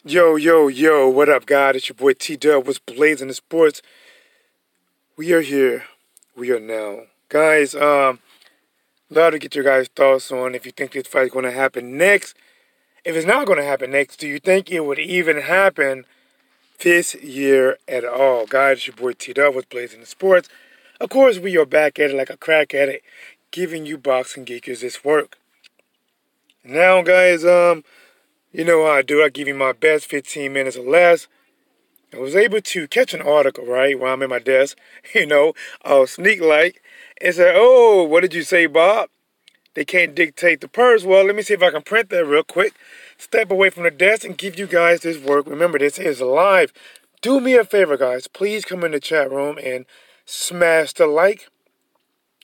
Yo, yo, yo, what up, God? It's your boy T-Dub. What's blazing the sports? We are here. We are now. Guys, love to get your guys' thoughts on if you think this fight's going to happen next. If it's not going to happen next, do you think it would even happen this year at all? Guys, it's your boy T-Dub. What's blazing the sports? Of course, we are back at it like a crack at it, giving you boxing geekers this work. Now, guys, you know how I do. I give you my best 15 minutes or less. I was able to catch an article, right, while I'm at my desk, sneak like, and say, oh, what did you say, Bob? They can't dictate the purse. Well, let me see if I can print that real quick. Step away from the desk and give you guys this work. Remember, this is live. Do me a favor, guys. Please come in the chat room and smash the like.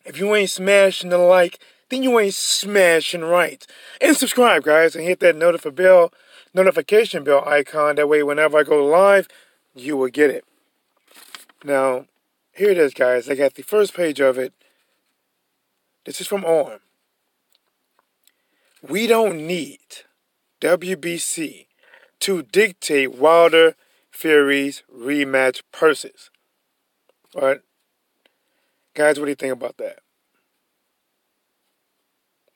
If you ain't smashing the like, then you ain't smashing right. And subscribe, guys, and hit that notification bell icon. That way, whenever I go live, you will get it. Now, here it is, guys. I got the first page of it. This is from Arum. We don't need WBC to dictate Wilder Fury's rematch purses. All right? Guys, what do you think about that?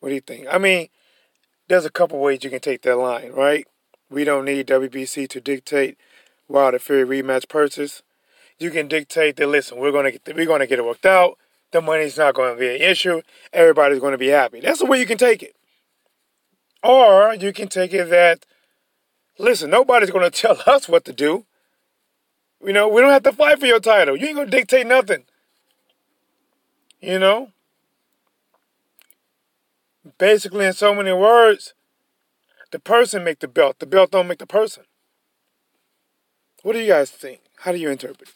What do you think? I mean, there's a couple ways you can take that line, right? We don't need WBC to dictate Wilder Fury rematch purses. You can dictate that, listen, we're gonna get it worked out. The money's not going to be an issue. Everybody's going to be happy. That's the way you can take it. Or you can take it that, listen, nobody's going to tell us what to do. You know, we don't have to fight for your title. You ain't going to dictate nothing. You know? Basically, in so many words, the person make the belt. The belt don't make the person. What do you guys think? How do you interpret it?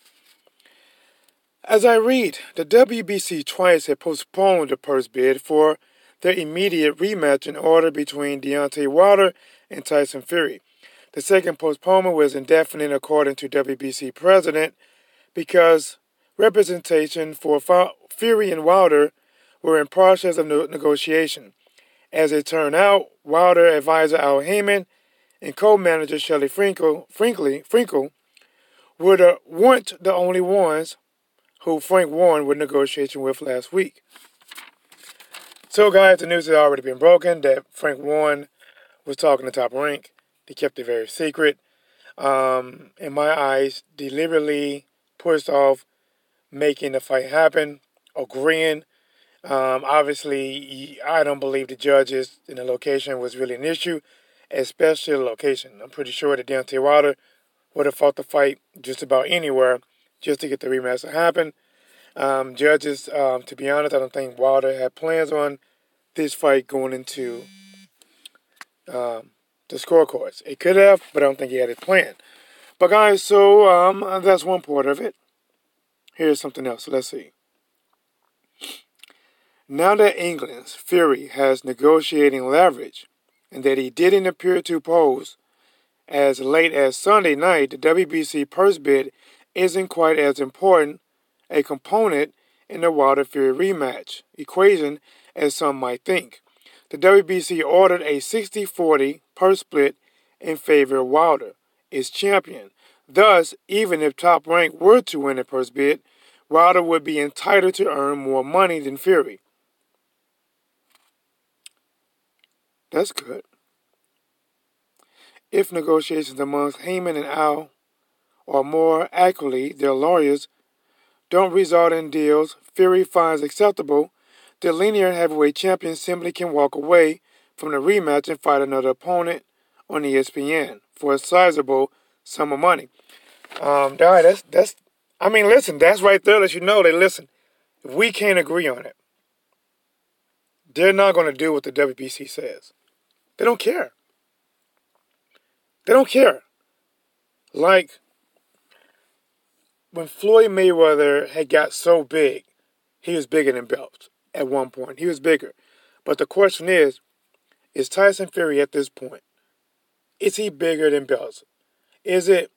As I read, the WBC twice had postponed the purse bid for their immediate rematch in order between Deontay Wilder and Tyson Fury. The second postponement was indefinite according to WBC president because representation for Fury and Wilder were in process of negotiation. As it turned out, Wilder advisor Al Heyman and co-manager Shelley Frinkle weren't the only ones who Frank won with negotiation with last week. So, guys, the news has already been broken that Frank Warren was talking to Top Rank. They kept it very secret. In my eyes, deliberately pushed off making the fight happen, agreeing. Obviously, I don't believe the judges in the location was really an issue, especially the location. I'm pretty sure that Deontay Wilder would have fought the fight just about anywhere just to get the rematch to happen. Judges, to be honest, I don't think Wilder had plans on this fight going into the scorecards. It could have, but I don't think he had it planned. But guys, so that's one part of it. Here's something else. Let's see. Now that England's Fury has negotiating leverage and that he didn't appear to pose as late as Sunday night, the WBC purse bid isn't quite as important a component in the Wilder Fury rematch equation as some might think. The WBC ordered a 60-40 purse split in favor of Wilder, its champion. Thus, even if Top Rank were to win the purse bid, Wilder would be entitled to earn more money than Fury. That's good. If negotiations amongst Heyman and Al, or more accurately, their lawyers, don't result in deals Fury finds acceptable, the linear heavyweight champion simply can walk away from the rematch and fight another opponent on ESPN for a sizable sum of money. That's right there. Let you know that, listen, if we can't agree on it, they're not going to do what the WBC says. They don't care. They don't care. Like, when Floyd Mayweather had got so big, he was bigger than belts at one point. He was bigger. But the question is Tyson Fury at this point, is he bigger than belts? Is it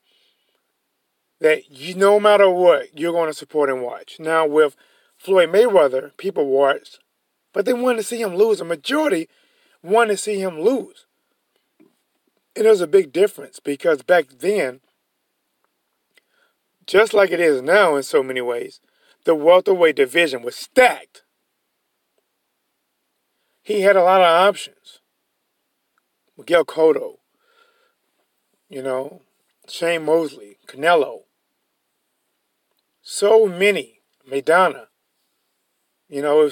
that no matter what, you're going to support and watch? Now, with Floyd Mayweather, people watched, but they wanted to see him lose. A majority wanted to see him lose. And there's a big difference because back then, just like it is now in so many ways, the welterweight division was stacked. He had a lot of options. Miguel Cotto, Shane Mosley, Canelo. So many. Maidana.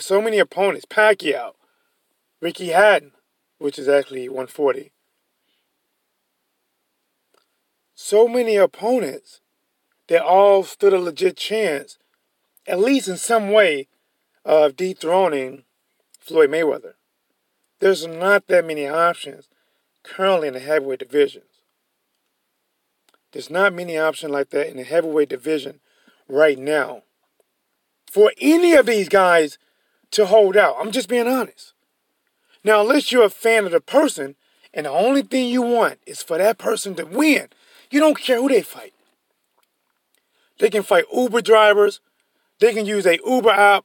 So many opponents. Pacquiao. Ricky Hatton, which is actually 140. So many opponents that all stood a legit chance, at least in some way, of dethroning Floyd Mayweather. There's not that many options currently in the heavyweight divisions. There's not many options like that in the heavyweight division right now for any of these guys to hold out. I'm just being honest. Now, unless you're a fan of the person and the only thing you want is for that person to win, you don't care who they fight. They can fight Uber drivers. They can use a Uber app,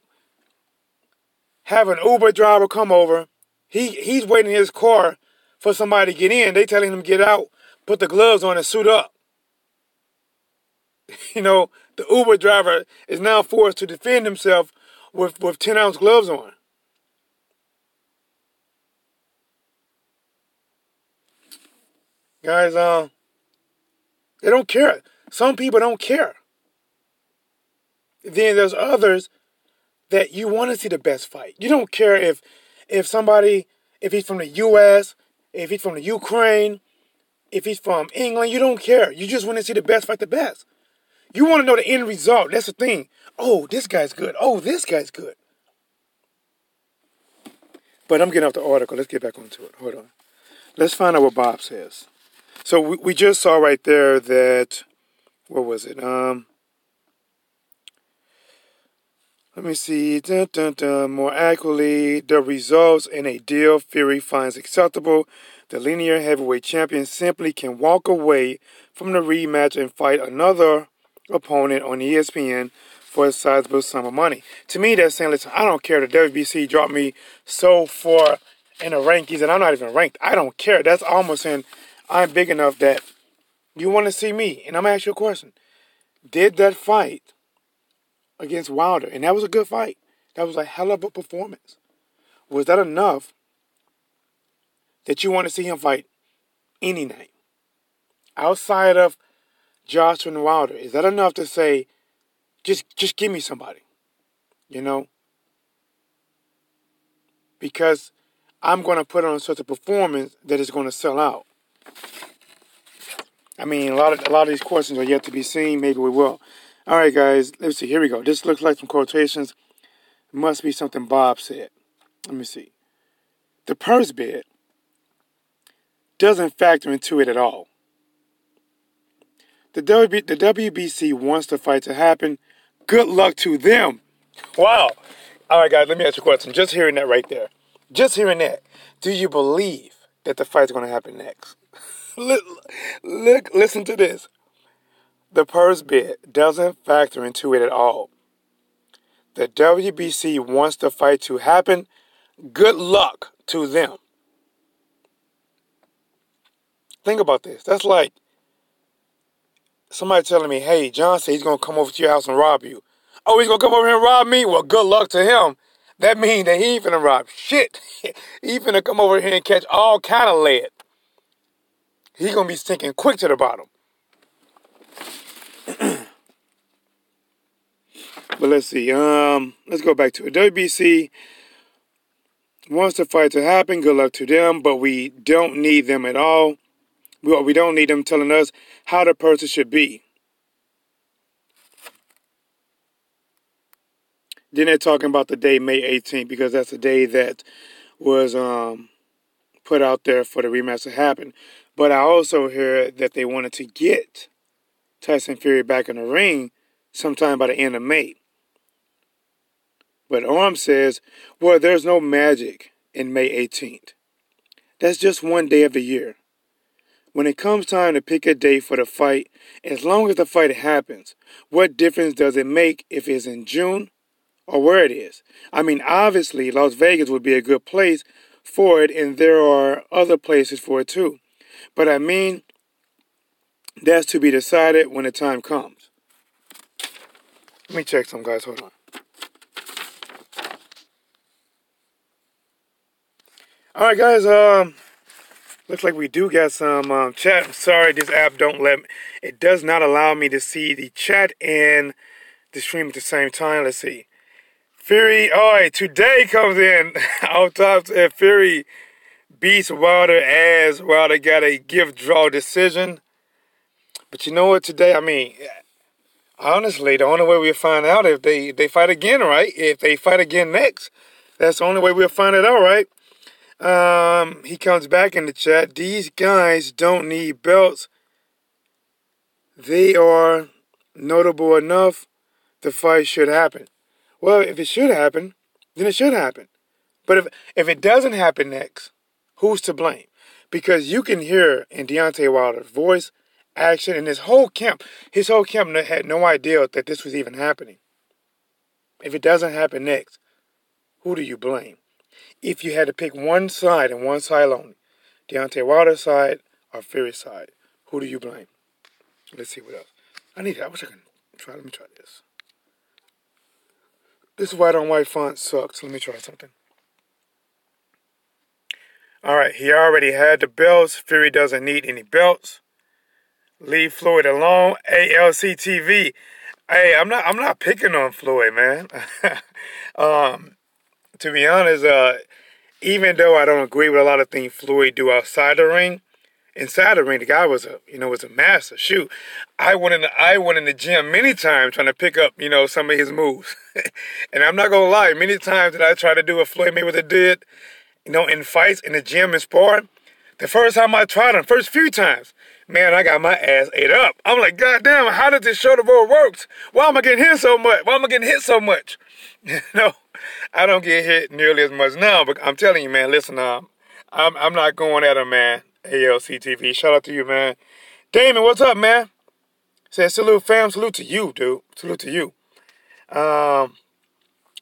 have an Uber driver come over. He's waiting in his car for somebody to get in. They telling him to get out, put the gloves on and suit up. The Uber driver is now forced to defend himself with 10-ounce gloves on. Guys, they don't care. Some people don't care. Then there's others that you want to see the best fight. You don't care if he's from the U.S., if he's from the Ukraine, if he's from England. You don't care. You just want to see the best fight the best. You want to know the end result. That's the thing. Oh, this guy's good. Oh, this guy's good. But I'm getting off the article. Let's get back onto it. Hold on. Let's find out what Bob says. So we just saw right there that, what was it? Let me see. More accurately, the results in a deal Fury finds acceptable. The linear heavyweight champion simply can walk away from the rematch and fight another opponent on ESPN for a sizable sum of money. To me, that's saying, listen, I don't care. The WBC dropped me so far in the rankings, and I'm not even ranked. I don't care. That's almost saying I'm big enough that you want to see me. And I'm going to ask you a question. Did that fight against Wilder, and that was a good fight, that was a hell of a performance, was that enough that you want to see him fight any night? Outside of Joshua and Wilder, is that enough to say, just give me somebody? Because I'm going to put on such a performance that is going to sell out. I mean, a lot of these questions are yet to be seen. Maybe we will. All right, guys. Let's see. Here we go. This looks like some quotations. It must be something Bob said. Let me see. The purse bid doesn't factor into it at all. The WBC wants the fight to happen. Good luck to them. Wow. All right, guys. Let me ask you a question. Just hearing that right there. Just hearing that. Do you believe that the fight's going to happen next? Look, listen to this. The purse bid doesn't factor into it at all. The WBC wants the fight to happen. Good luck to them. Think about this. That's like somebody telling me, hey, John said he's going to come over to your house and rob you. Oh, he's going to come over here and rob me? Well, good luck to him. That means that he ain't finna rob shit. He finna come over here and catch all kind of lead. He going to be sinking quick to the bottom. But let's see. Let's go back to it. WBC wants the fight to happen. Good luck to them. But we don't need them at all. We don't need them telling us how the person should be. Then they're talking about the day, May 18th, because that's the day that was put out there for the rematch to happen. But I also heard that they wanted to get Tyson Fury back in the ring sometime by the end of May. But Arum says, well, there's no magic in May 18th. That's just one day of the year. When it comes time to pick a date for the fight, as long as the fight happens, what difference does it make if it's in June or where it is? I mean, obviously, Las Vegas would be a good place for it, and there are other places for it too. But I mean, that's to be decided when the time comes. Let me check some, guys. Hold on. All right, guys. Looks like we do got some chat. I'm sorry, this app don't let me. It does not allow me to see the chat and the stream at the same time. Let's see. Fury, all right, today comes in. Off top, Fury beats Wilder as Wilder got a gift draw decision. But you know what, today, I mean, honestly, the only way we'll find out if they fight again, right? If they fight again next, that's the only way we'll find it out, right? He comes back in the chat. These guys don't need belts. They are notable enough. The fight should happen. Well, if it should happen, then it should happen. But if it doesn't happen next, who's to blame? Because you can hear in Deontay Wilder's voice, action, and his whole camp had no idea that this was even happening. If it doesn't happen next, who do you blame? If you had to pick one side and one side only, Deontay Wilder's side or Fury's side, who do you blame? Let's see what else. I wish I could try. Let me try this. This white on white font sucks. Let me try something. All right, he already had the belts. Fury doesn't need any belts. Leave Floyd alone. ALC TV. Hey, I'm not picking on Floyd, man. To be honest, even though I don't agree with a lot of things Floyd do outside the ring, inside the ring, the guy was a master. Shoot, I went in the gym many times trying to pick up, some of his moves. And I'm not gonna lie, many times that I tried to do what Floyd Mayweather did, in fights in the gym and sparring. The first time I tried him, first few times, man, I got my ass ate up. I'm like, God damn, how does this show the world works? Why am I getting hit so much? Why am I getting hit so much? I don't get hit nearly as much now, but I'm telling you, man, listen, I'm not going at him, man. ALC TV, shout out to you, man. Damon, what's up, man? Says salute, fam. Salute to you, dude. Salute to you. Now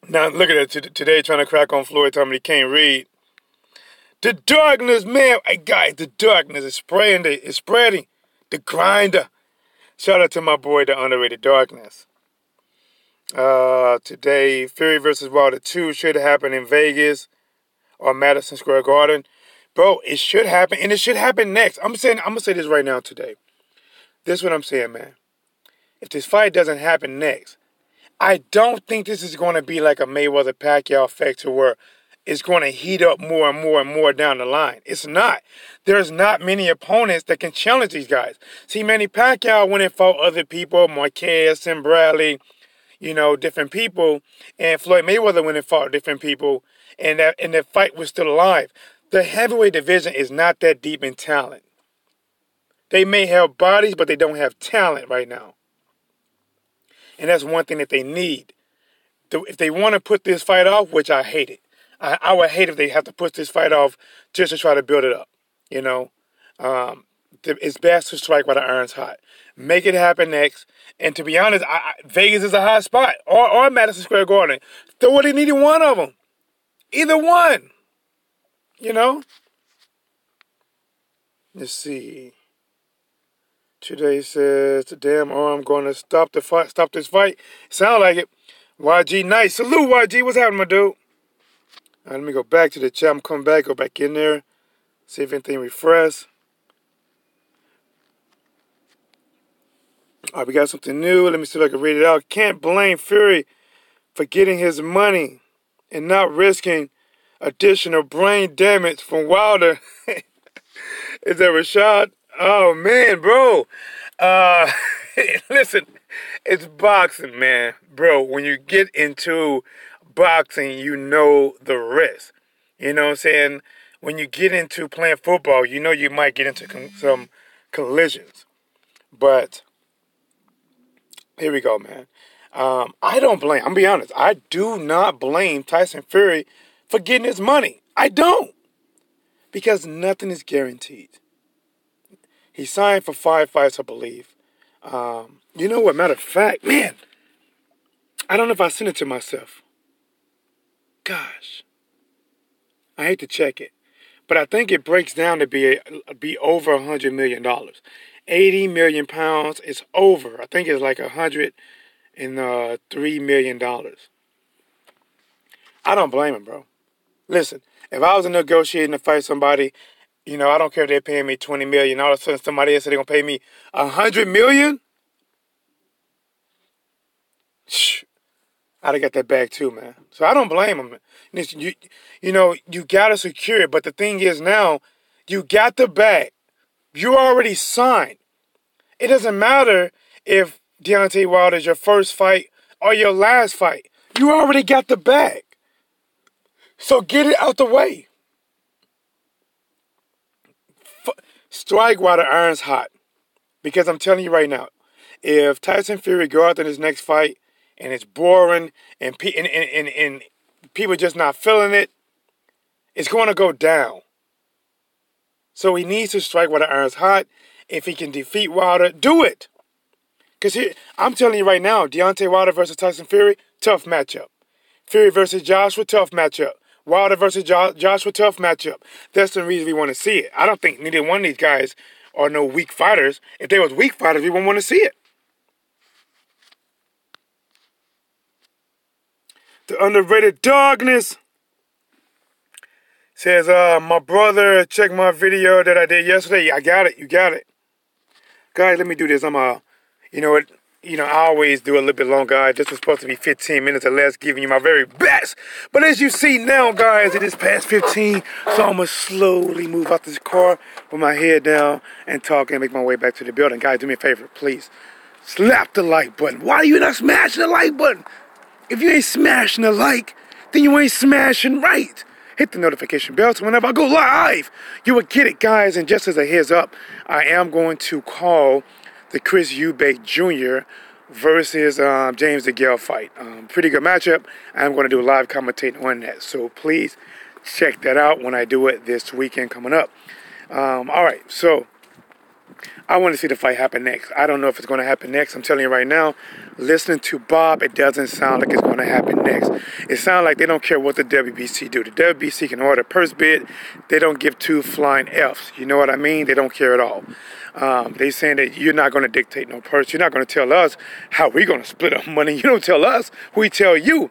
look at it today, trying to crack on Floyd, telling me he can't read. The darkness, man. Hey, guys, the darkness is spreading. It's spreading. The grinder. Shout out to my boy, the underrated darkness. Today, Fury versus Wilder 2 should happen in Vegas or Madison Square Garden. Bro, it should happen, and it should happen next. I'm gonna say this right now today. This is what I'm saying, man. If this fight doesn't happen next, I don't think this is going to be like a Mayweather-Pacquiao effect to where it's going to heat up more and more and more down the line. It's not. There's not many opponents that can challenge these guys. See, Manny Pacquiao went and fought other people, Marquez, Tim Bradley, different people, and Floyd Mayweather went and fought different people, and that fight was still alive. The heavyweight division is not that deep in talent. They may have bodies, but they don't have talent right now. And that's one thing that they need. If they want to put this fight off, which I hate it. I would hate if they have to put this fight off just to try to build it up. It's best to strike while the iron's hot. Make it happen next. And to be honest, Vegas is a hot spot. Or Madison Square Garden. Throw it in either one of them. Either one. Let's see. Today says, damn, I'm going to stop this fight. Sound like it. YG Nice. Salute, YG. What's happening, my dude? All right, let me go back to the chat. I'm coming back. Go back in there. See if anything refresh. All right, we got something new. Let me see if I can read it out. Can't blame Fury for getting his money and not risking additional brain damage from Wilder. Is that Rashad? Oh, man, bro. Listen, it's boxing, man. Bro, when you get into boxing, you know the risk. You know what I'm saying? When you get into playing football, you might get into some collisions. But here we go, man. I don't blame, I'm going to be honest, I do not blame Tyson Fury for getting his money. I don't. Because nothing is guaranteed. He signed for 5 fights, I believe. You know what? Matter of fact, man, I don't know if I sent it to myself. Gosh. I hate to check it. But I think it breaks down to be over $100 million. 80 million pounds is over. I think it's like $103 million. I don't blame him, bro. Listen, if I was negotiating to fight somebody, you know, I don't care if they're paying me $20 million. All of a sudden, somebody else said they're gonna pay me $100 million. I'd have got that bag too, man. So I don't blame him. You know, you gotta secure it. But the thing is now, you got the bag. You already signed. It doesn't matter if Deontay Wilder is your first fight or your last fight. You already got the bag. So get it out the way. Strike while the iron's hot. Because I'm telling you right now, if Tyson Fury go out in his next fight and it's boring and people just not feeling it, it's going to go down. So he needs to strike while the iron's hot. If he can defeat Wilder, do it. Because I'm telling you right now, Deontay Wilder versus Tyson Fury, tough matchup. Fury versus Joshua, tough matchup. Wilder versus Joshua, tough matchup. That's the reason we want to see it. I don't think neither one of these guys are no weak fighters. If they was weak fighters, we wouldn't want to see it. The underrated darkness says, my brother, check my video that I did yesterday. I got it. You got it. Guys, let me do this. I always do a little bit long, guys. This was supposed to be 15 minutes or less, giving you my very best. But as you see now, guys, it is past 15, so I'm going to slowly move out this car with my head down and talk and make my way back to the building. Guys, do me a favor, please. Slap the like button. Why are you not smashing the like button? If you ain't smashing the like, then you ain't smashing right. Hit the notification bell so whenever I go live, you will get it, guys. And just as a heads up, I am going to call the Chris Eubank Jr. versus James DeGale fight. Pretty good matchup. I'm going to do a live commentating on that. So please check that out when I do it this weekend coming up. All right, so I want to see the fight happen next. I don't know if it's going to happen next. I'm telling you right now, listening to Bob, it doesn't sound like it's going to happen next. It sounds like they don't care what the WBC do. The WBC can order a purse bid. They don't give two flying Fs. You know what I mean? They don't care at all. They saying that you're not going to dictate no purse. You're not going to tell us how we're going to split up money. You don't tell us. We tell you.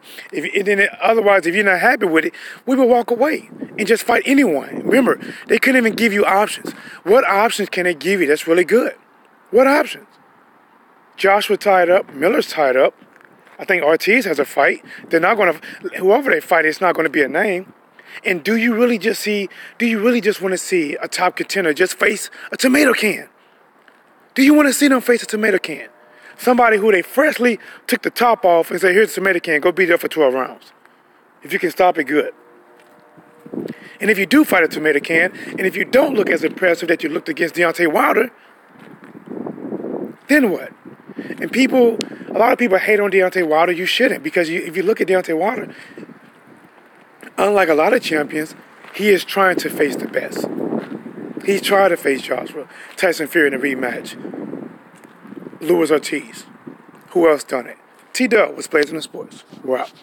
Otherwise, if you're not happy with it, we will walk away and just fight anyone. Remember, they couldn't even give you options. What options can they give you that's really good? What options? Joshua tied up. Miller's tied up. I think Ortiz has a fight. They're not going to, whoever they fight, it's not going to be a name. And do you really just want to see a top contender just face a tomato can? Do you want to see them face a tomato can? Somebody who they freshly took the top off and say, here's a tomato can, go be there for 12 rounds. If you can stop it, good. And if you do fight a tomato can, and if you don't look as impressive that you looked against Deontay Wilder, then what? And a lot of people hate on Deontay Wilder. You shouldn't, because if you look at Deontay Wilder, unlike a lot of champions, he is trying to face the best. He's trying to face Joshua, Tyson Fury in a rematch. Luis Ortiz. Who else done it? T-Dub was Blazing the Sports. We're out.